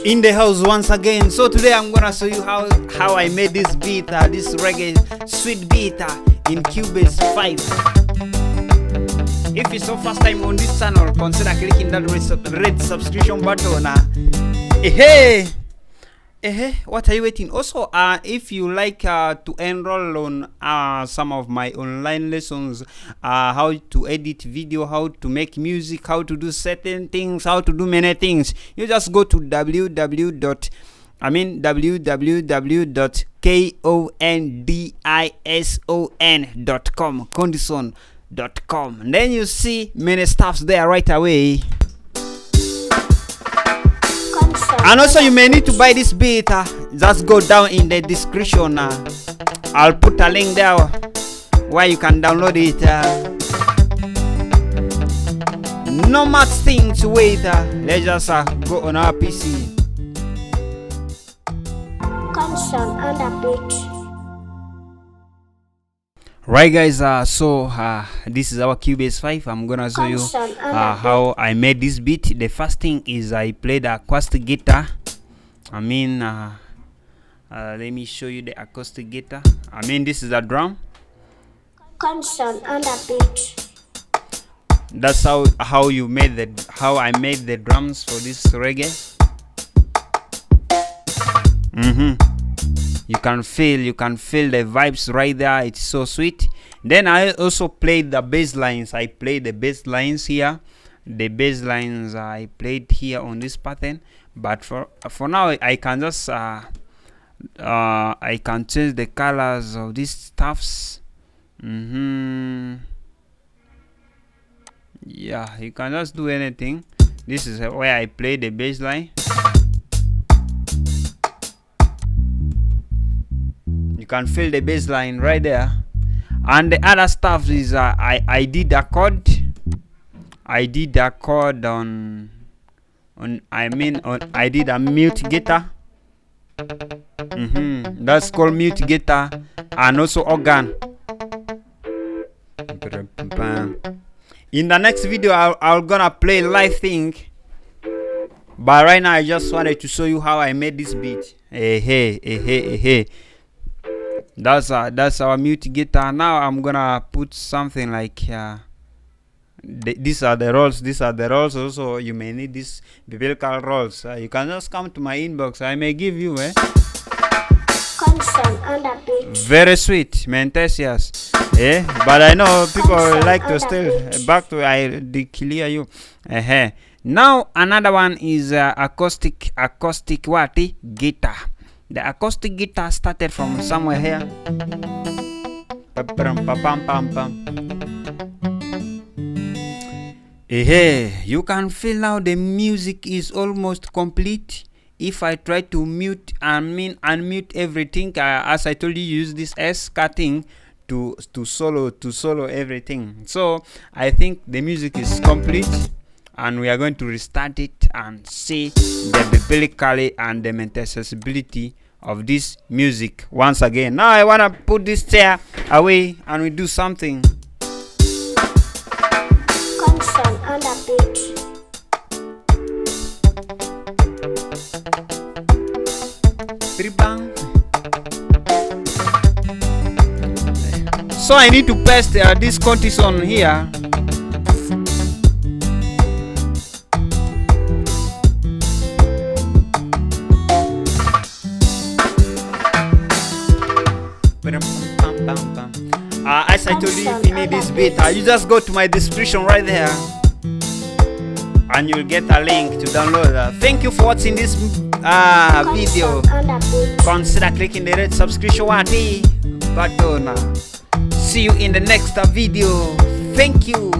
in the house once again. So today I'm gonna show you how I made this beat, this reggae sweet beat in Cubase 5. If it's your first time on this channel, consider clicking that red subscription button. Hey, what are you waiting? Also, if you like to enroll on some of my online lessons, how to edit video, how to make music, how to do certain things, how to do many things, you just go to www.kondison.com, kondison.com, and then you see many stuffs there right away. And also you may need to buy this beat, just go down in the description. I'll put a link there where you can download it. No much thing to wait, let's just go on our PC. Console on the beat. Right guys, so this is our Cubase 5. I'm gonna show you how I made this beat. The first thing is I played acoustic guitar. Let me show you the acoustic guitar. This is a drum. Console on the beat. That's how I made the drums for this reggae. You can feel the vibes right there. It's so sweet. Then I also played the bass lines. I played the bass lines here. The bass lines I played here on this pattern. But for now, I can just I can change the colors of these stuffs. Yeah, you can just do anything. This is where I play the bass line. You can feel the bass line right there. And the other stuff is I did a chord. I did a chord on I did a mute guitar. That's called mute guitar, and also organ. In the next video I'm gonna play live thing, but right now I just wanted to show you how I made this beat. Hey. That's our mute guitar. Now I'm gonna put something like these are the rolls. Also you may need these biblical rolls. You can just come to my inbox, I may give you Console on the beat. Very sweet, mentesias. But I know people like to still back to I declare you. Now another one is acoustic guitar. The acoustic guitar started from somewhere here. You can feel now the music is almost complete. If I try to unmute everything, as I told you, use this S cutting to solo everything. So I think the music is complete, and we are going to restart it and see the biblically and the accessibility of this music once again. Now I want to put this chair away and we do something. Console on the beat. So I need to paste this Kondison here. As I told you, if you need this beat, you just go to my description right there and you'll get a link to download. Thank you for watching this video. Consider clicking the red subscription button. See you in the next video. Thank you.